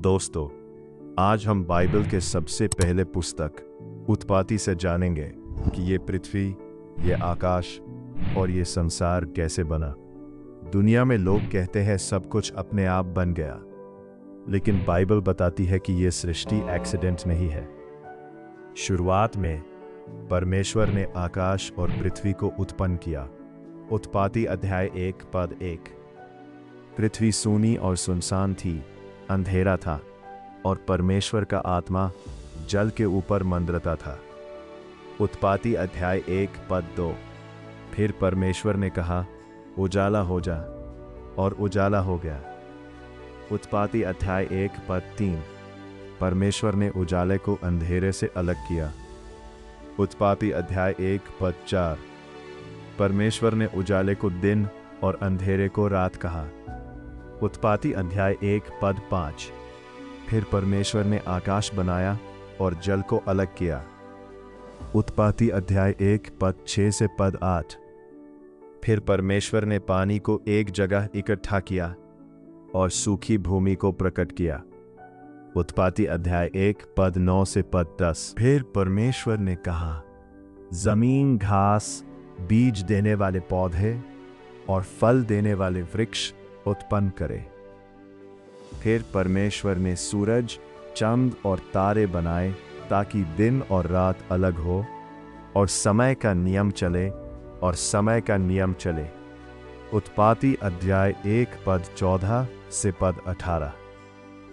दोस्तों, आज हम बाइबल के सबसे पहले पुस्तक उत्पत्ति से जानेंगे कि ये पृथ्वी, ये आकाश और ये संसार कैसे बना। दुनिया में लोग कहते हैं सब कुछ अपने आप बन गया, लेकिन बाइबल बताती है कि ये सृष्टि एक्सीडेंट नहीं है। शुरुआत में परमेश्वर ने आकाश और पृथ्वी को उत्पन्न किया। उत्पत्ति अध्याय 1 पद 1। पृथ्वी सूनी और सुनसान थी, अंधेरा था और परमेश्वर का आत्मा जल के ऊपर मंडराता था। उत्पत्ति अध्याय 1 पद 2। फिर परमेश्वर ने कहा, उजाला हो जा, और उजाला हो गया। उत्पत्ति अध्याय 1 पद 3। परमेश्वर ने उजाले को अंधेरे से अलग किया। उत्पत्ति अध्याय 1 पद 4। परमेश्वर ने उजाले को दिन और अंधेरे को रात कहा। उत्पत्ति अध्याय 1 पद 5। फिर परमेश्वर ने आकाश बनाया और जल को अलग किया। उत्पत्ति अध्याय 1 पद 6 से पद 8। फिर परमेश्वर ने पानी को एक जगह इकट्ठा किया और सूखी भूमि को प्रकट किया। उत्पत्ति अध्याय 1 पद 9 से पद 10। फिर परमेश्वर ने कहा, जमीन घास, बीज देने वाले पौधे और फल देने वाले वृक्ष उत्पन्न करे। फिर परमेश्वर ने सूरज, चंद्र और तारे बनाए ताकि दिन और रात अलग हो और समय का नियम चले। उत्पत्ति अध्याय 1 पद 14 से पद 18।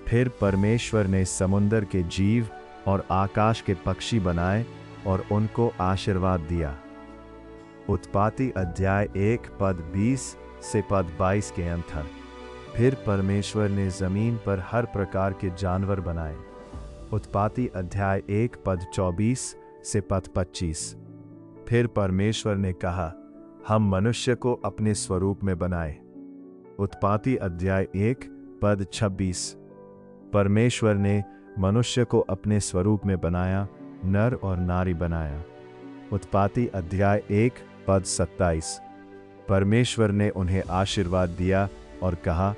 फिर परमेश्वर ने समुद्र के जीव और आकाश के पक्षी बनाए और उनको आशीर्वाद दिया। उत्पत्ति अध्याय 1 पद 20 से पद 22 के अंतर। फिर परमेश्वर ने जमीन पर हर प्रकार के जानवर बनाए। उत्पत्ति अध्याय 1 पद 24 से पद 25। फिर परमेश्वर ने कहा, हम मनुष्य को अपने स्वरूप में बनाए। उत्पत्ति अध्याय 1 पद 26। परमेश्वर ने मनुष्य को अपने स्वरूप में बनाया, नर और नारी बनाया। उत्पत्ति अध्याय 1 पद 27। परमेश्वर ने उन्हें आशीर्वाद दिया और कहा,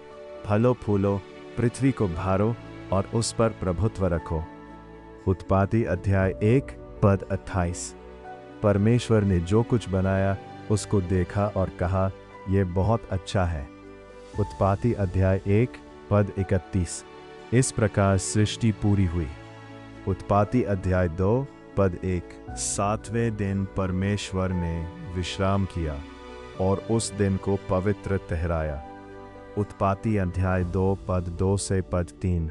फलो फूलो, पृथ्वी को भारो और उस पर प्रभुत्व रखो। उत्पत्ति अध्याय 1 पद 28। परमेश्वर ने जो कुछ बनाया उसको देखा और कहा, यह बहुत अच्छा है। उत्पत्ति अध्याय 1 पद 31। इस प्रकार सृष्टि पूरी हुई। उत्पत्ति अध्याय 2 पद 1। 7वें दिन परमेश्वर ने विश्राम किया और उस दिन को पवित्र ठहराया। उत्पत्ति अध्याय 2 पद 2 से पद 3।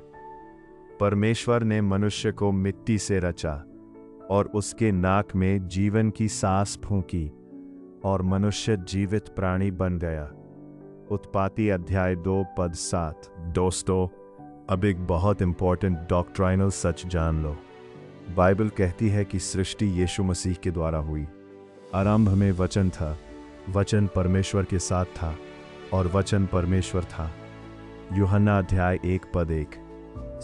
परमेश्वर ने मनुष्य को मिट्टी से रचा और उसके नाक में जीवन की सांस फूंकी और मनुष्य जीवित प्राणी बन गया। उत्पत्ति अध्याय 2 पद 7। दोस्तों, अब एक बहुत इंपॉर्टेंट डॉक्ट्राइनल सच जान लो। बाइबल कहती है कि सृष्टि यीशु मसीह के द्वारा हुई। आरंभ में वचन था, वचन परमेश्वर के साथ था और वचन परमेश्वर था। यूहन्ना अध्याय 1 पद 1।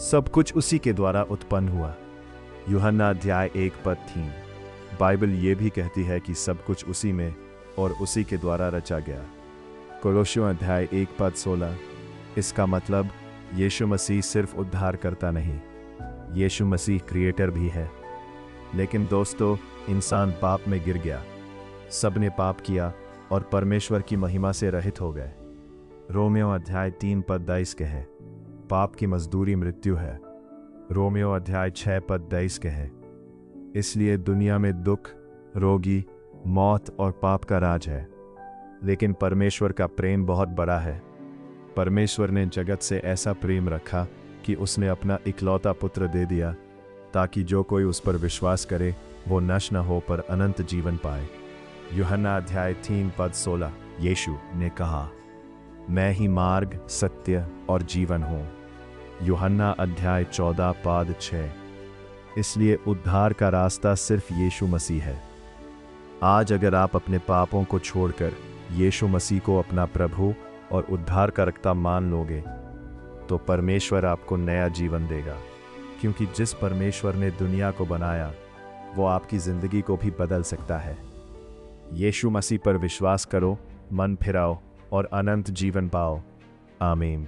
सब कुछ उसी के द्वारा उत्पन्न हुआ। यूहन्ना अध्याय 1 पद 3। बाइबल ये भी कहती है कि सब कुछ उसी में और उसी के द्वारा रचा गया। कोलोसियों अध्याय 1 पद 16। इसका मतलब यीशु मसीह सिर्फ उद्धारकर्ता नहीं, यीशु मसीह क्रिएटर भी है। लेकिन दोस्तों, इंसान पाप में गिर गया। सबने पाप किया और परमेश्वर की महिमा से रहित हो गए। रोमियो अध्याय 3 पद 22 के है, पाप की मजदूरी मृत्यु है। रोमियो अध्याय 6 पद 23 के है। इसलिए दुनिया में दुख, रोगी, मौत और पाप का राज है। लेकिन परमेश्वर का प्रेम बहुत बड़ा है। परमेश्वर ने जगत से ऐसा प्रेम रखा कि उसने अपना इकलौता पुत्र दे दिया, ताकि जो कोई उस पर विश्वास करे वो नष्ट न हो पर अनंत जीवन पाए। यूहन्ना अध्याय 3 पद 16। यीशु ने कहा, मैं ही मार्ग, सत्य और जीवन हूँ। यूहन्ना अध्याय 14 पद 6। इसलिए उद्धार का रास्ता सिर्फ यीशु मसीह है। आज अगर आप अपने पापों को छोड़कर यीशु मसीह को अपना प्रभु और उद्धारकर्ता मान लोगे, तो परमेश्वर आपको नया जीवन देगा। क्योंकि जिस परमेश्वर ने दुनिया को बनाया, वो आपकी जिंदगी को भी बदल सकता है। यीशु मसीह पर विश्वास करो, मन फिराओ और अनंत जीवन पाओ। आमीन।